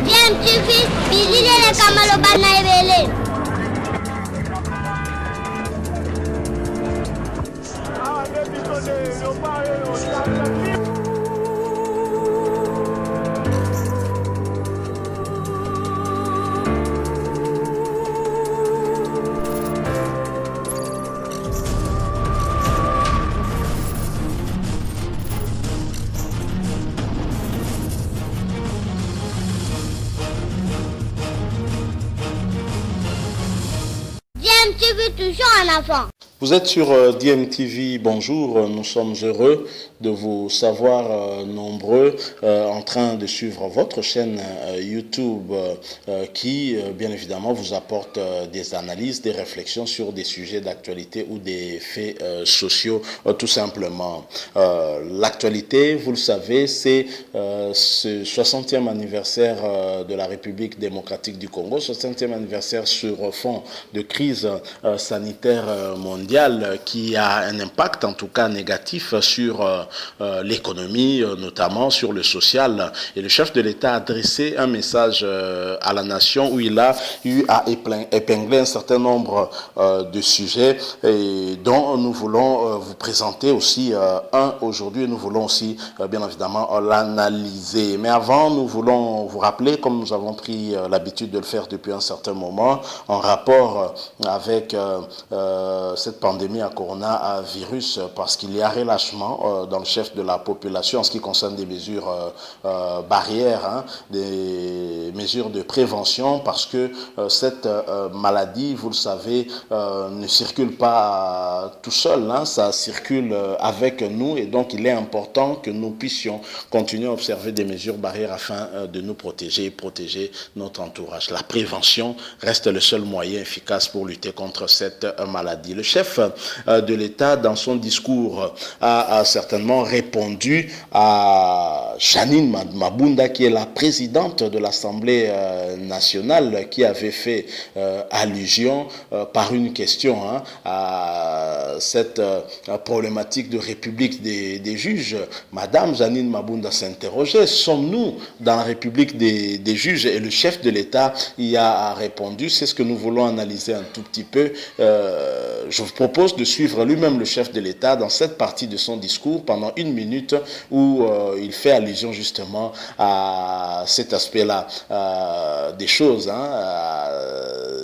Bien, tu fais, visiter les Kamalobana et Bien, tu fais toujours un enfant. Vous êtes sur DMTV, bonjour, nous sommes heureux de vous savoir nombreux en train de suivre votre chaîne YouTube qui, bien évidemment, vous apporte des analyses, des réflexions sur des sujets d'actualité ou des faits sociaux, tout simplement. L'actualité, vous le savez, c'est ce 60e anniversaire de la République démocratique du Congo, 60e anniversaire sur fond de crise sanitaire mondiale qui a un impact en tout cas négatif sur l'économie, notamment sur le social. Et le chef de l'État a adressé un message à la nation où il a eu à épingler un certain nombre de sujets et dont nous voulons vous présenter aussi un aujourd'hui. Nous voulons aussi bien évidemment l'analyser. Mais avant, nous voulons vous rappeler, comme nous avons pris l'habitude de le faire depuis un certain moment, en rapport avec cette pandémie à coronavirus, parce qu'il y a relâchement dans le chef de la population en ce qui concerne des mesures barrières, des mesures de prévention, parce que cette maladie, vous le savez, ne circule pas tout seul, ça circule avec nous, et donc il est important que nous puissions continuer à observer des mesures barrières afin de nous protéger et protéger notre entourage. La prévention reste le seul moyen efficace pour lutter contre cette maladie. Le chef de l'État, dans son discours, a certainement répondu à Janine Mabunda, qui est la présidente de l'Assemblée nationale, qui avait fait allusion par une question à cette problématique de république des juges. Madame Janine Mabunda s'interrogeait, sommes-nous dans la république des juges? Et le chef de l'État y a répondu. C'est ce que nous voulons analyser un tout petit peu. Je vous propose de suivre lui-même le chef de l'État dans cette partie de son discours pendant 1 minute où il fait allusion justement à cet aspect-là des choses.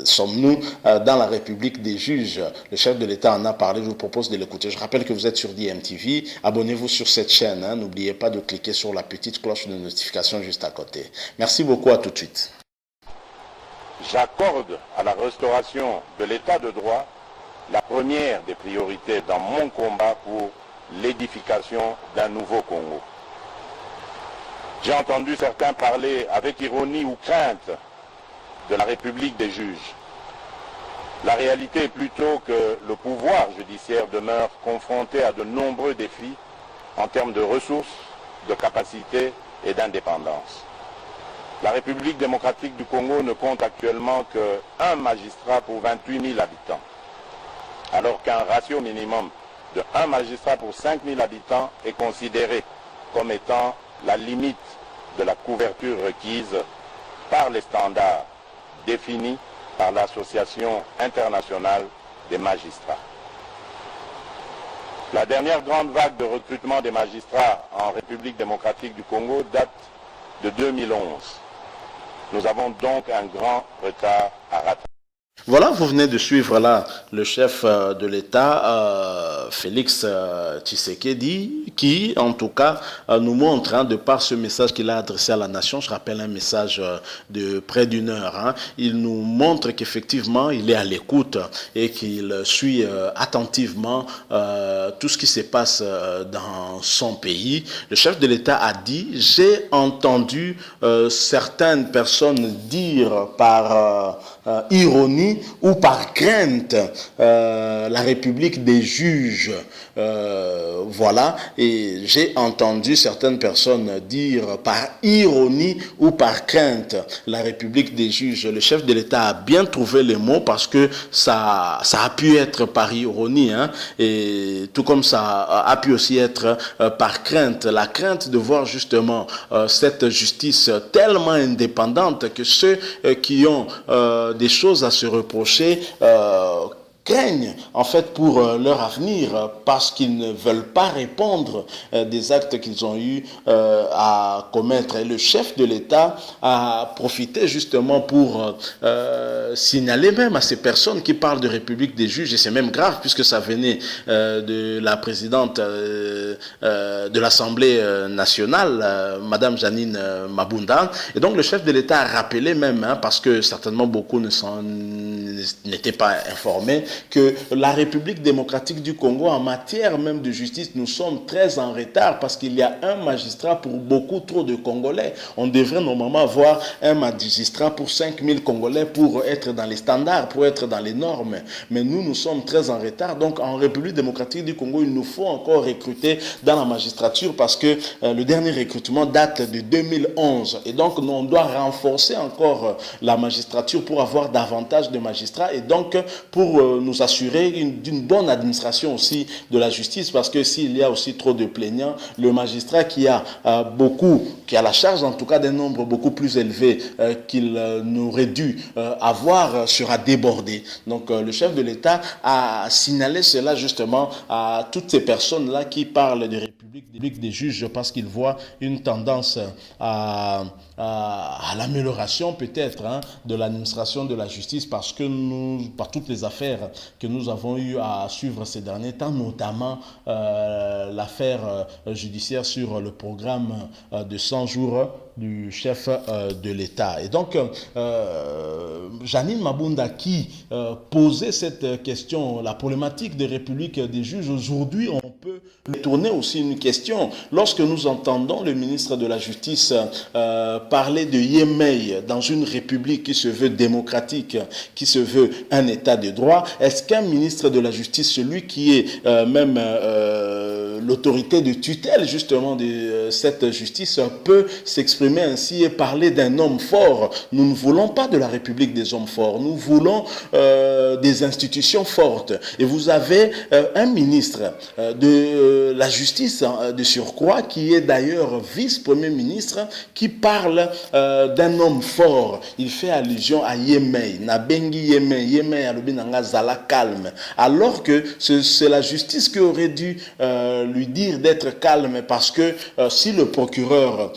Sommes-nous dans la République des juges? Le chef de l'État en a parlé, je vous propose de l'écouter. Je rappelle que vous êtes sur DMTV, abonnez-vous sur cette chaîne, n'oubliez pas de cliquer sur la petite cloche de notification juste à côté. Merci beaucoup, à tout de suite. J'accorde à la restauration de l'état de droit la première des priorités dans mon combat pour l'édification d'un nouveau Congo. J'ai entendu certains parler avec ironie ou crainte de la République des juges. La réalité est plutôt que le pouvoir judiciaire demeure confronté à de nombreux défis en termes de ressources, de capacités et d'indépendance. La République démocratique du Congo ne compte actuellement qu'un magistrat pour 28 000 habitants, alors qu'un ratio minimum de 1 magistrat pour 5 000 habitants est considéré comme étant la limite de la couverture requise par les standards définis par l'Association internationale des magistrats. La dernière grande vague de recrutement des magistrats en République démocratique du Congo date de 2011. Nous avons donc un grand retard à rattraper. Voilà, vous venez de suivre là le chef de l'État, Félix Tshisekedi, qui en tout cas nous montre, de par ce message qu'il a adressé à la nation, je rappelle un message de près d'1 heure, il nous montre qu'effectivement il est à l'écoute et qu'il suit attentivement tout ce qui se passe dans son pays. Le chef de l'État a dit, j'ai entendu certaines personnes dire par ironie ou par crainte la République des juges. Voilà, et j'ai entendu certaines personnes dire par ironie ou par crainte la République des juges. Le chef de l'État a bien trouvé les mots parce que ça a pu être par ironie, hein, et tout comme ça a pu aussi être par crainte, la crainte de voir justement cette justice tellement indépendante que ceux qui ont des choses à se reprocher craignent en fait pour leur avenir parce qu'ils ne veulent pas répondre des actes qu'ils ont eu à commettre. Et le chef de l'État a profité justement pour signaler même à ces personnes qui parlent de République des juges, et c'est même grave puisque ça venait de la présidente de l'Assemblée nationale, Madame Janine Mabunda. Et donc le chef de l'État a rappelé même, hein, parce que certainement beaucoup n'étaient pas informés, que la République démocratique du Congo, en matière même de justice, nous sommes très en retard parce qu'il y a un magistrat pour beaucoup trop de Congolais. On devrait normalement avoir un magistrat pour 5000 Congolais pour être dans les standards, pour être dans les normes. Mais nous sommes très en retard. Donc en République démocratique du Congo, il nous faut encore recruter dans la magistrature parce que le dernier recrutement date de 2011. Et donc on doit renforcer encore la magistrature pour avoir davantage de magistrats et donc pour nous assurer d'une bonne administration aussi de la justice, parce que s'il y a aussi trop de plaignants, le magistrat qui a la charge en tout cas d'un nombre beaucoup plus élevé qu'il n'aurait dû avoir sera débordé. Donc le chef de l'État a signalé cela justement à toutes ces personnes-là qui parlent de République des juges parce qu'ils voient une tendance à l'amélioration peut-être, hein, de l'administration de la justice parce que par toutes les affaires que nous avons eu à suivre ces derniers temps, notamment l'affaire judiciaire sur le programme de 100 jours du chef de l'État. Et donc, Janine Mabunda qui posait cette question, la problématique des républiques des juges, aujourd'hui on peut tourner aussi une question. Lorsque nous entendons le ministre de la Justice parler de Yémei dans une république qui se veut démocratique, qui se veut un état de droit, est-ce qu'un ministre de la Justice, celui qui est même l'autorité de tutelle justement de cette justice, peut s'exprimer ainsi et parler d'un homme fort? Nous ne voulons pas de la République des hommes forts, nous voulons des institutions fortes. Et vous avez un ministre de la Justice de surcroît, qui est d'ailleurs vice-premier ministre, qui parle d'un homme fort. Il fait allusion à Yémei, Nabengi Yémei, Yémei Alobinanga Zala calme, alors que c'est la justice qui aurait dû lui dire d'être calme, parce que si le procureur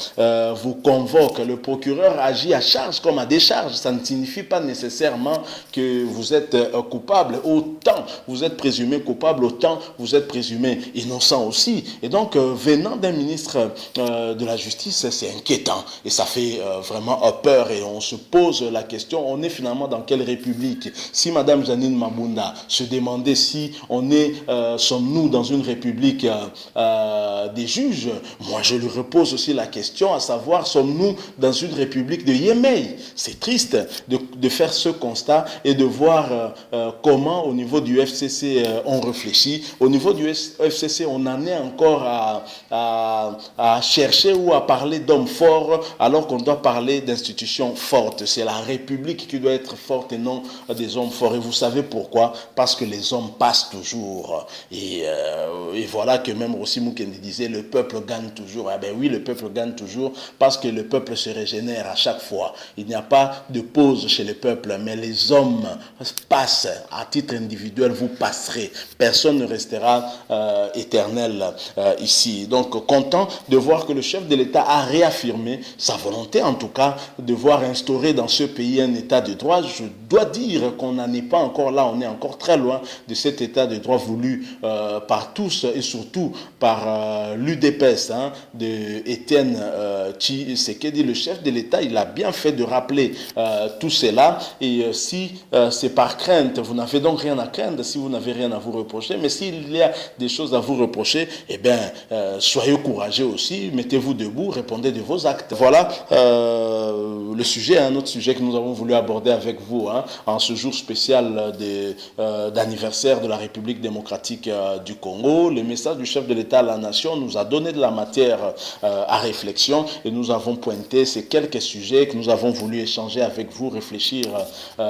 vous convoque, le procureur agit à charge comme à décharge. Ça ne signifie pas nécessairement que vous êtes coupable. Autant vous êtes présumé coupable, autant vous êtes présumé innocent aussi. Et donc, venant d'un ministre de la Justice, c'est inquiétant. Et ça fait vraiment peur. Et on se pose la question, on est finalement dans quelle république? Si Madame Janine Mabunda se demandait si sommes-nous dans une république des juges, moi je lui repose aussi la question, à savoir, sommes-nous dans une république de Yémei? C'est triste de faire ce constat et de voir comment au niveau du FCC on réfléchit. Au niveau du FCC, on en est encore à chercher ou à parler d'hommes forts alors qu'on doit parler d'institutions fortes. C'est la République qui doit être forte et non des hommes forts. Et vous savez pourquoi? Parce que les hommes passent toujours. Et voilà que même Rossi Mukendi disait, le peuple gagne toujours. Ah ben oui, le peuple gagne toujours parce que le peuple se régénère à chaque fois. Il n'y a pas de pause chez le peuple, mais les hommes passent. À titre individuel, vous passerez. Personne ne restera éternel ici. Donc, content de voir que le chef de l'État a réaffirmé sa volonté, en tout cas, de voir instaurer dans ce pays un état de droit. Je dois dire qu'on n'en est pas encore là, on est encore très loin de cet état de droit voulu par tous et surtout surtout par l'UDPS de Étienne Tshisekedi, le chef de l'État. Il a bien fait de rappeler tout cela. Et si c'est par crainte, vous n'avez donc rien à craindre, si vous n'avez rien à vous reprocher. Mais s'il y a des choses à vous reprocher, eh bien, soyez courageux aussi, mettez-vous debout, répondez de vos actes. Voilà le sujet, un autre sujet que nous avons voulu aborder avec vous en ce jour spécial d'anniversaire de la République démocratique du Congo. Le message du chef de l'État à la nation nous a donné de la matière à réflexion et nous avons pointé ces quelques sujets que nous avons voulu échanger avec vous, réfléchir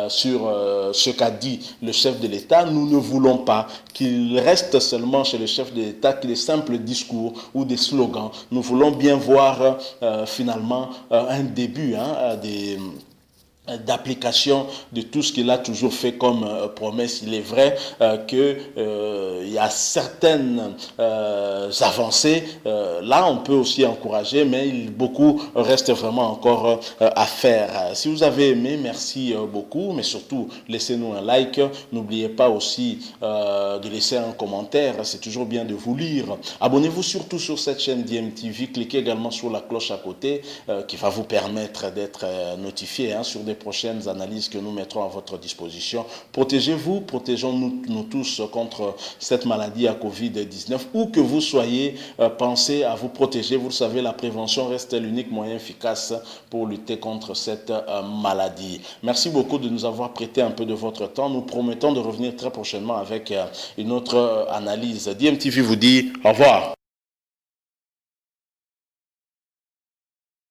sur ce qu'a dit le chef de l'État. Nous ne voulons pas qu'il reste seulement chez le chef de l'État que des simples discours ou des slogans. Nous voulons bien voir finalement un début d'application de tout ce qu'il a toujours fait comme promesse. Il est vrai qu'il y a certaines avancées. Là, on peut aussi encourager, mais beaucoup reste vraiment encore à faire. Si vous avez aimé, merci beaucoup, mais surtout, laissez-nous un like. N'oubliez pas aussi de laisser un commentaire. C'est toujours bien de vous lire. Abonnez-vous surtout sur cette chaîne DMTV. Cliquez également sur la cloche à côté qui va vous permettre d'être notifié sur des prochaines analyses que nous mettrons à votre disposition. Protégez-vous, protégeons-nous tous contre cette maladie à Covid-19. Où que vous soyez, pensez à vous protéger. Vous le savez, la prévention reste l'unique moyen efficace pour lutter contre cette maladie. Merci beaucoup de nous avoir prêté un peu de votre temps. Nous promettons de revenir très prochainement avec une autre analyse. DMTV vous dit au revoir.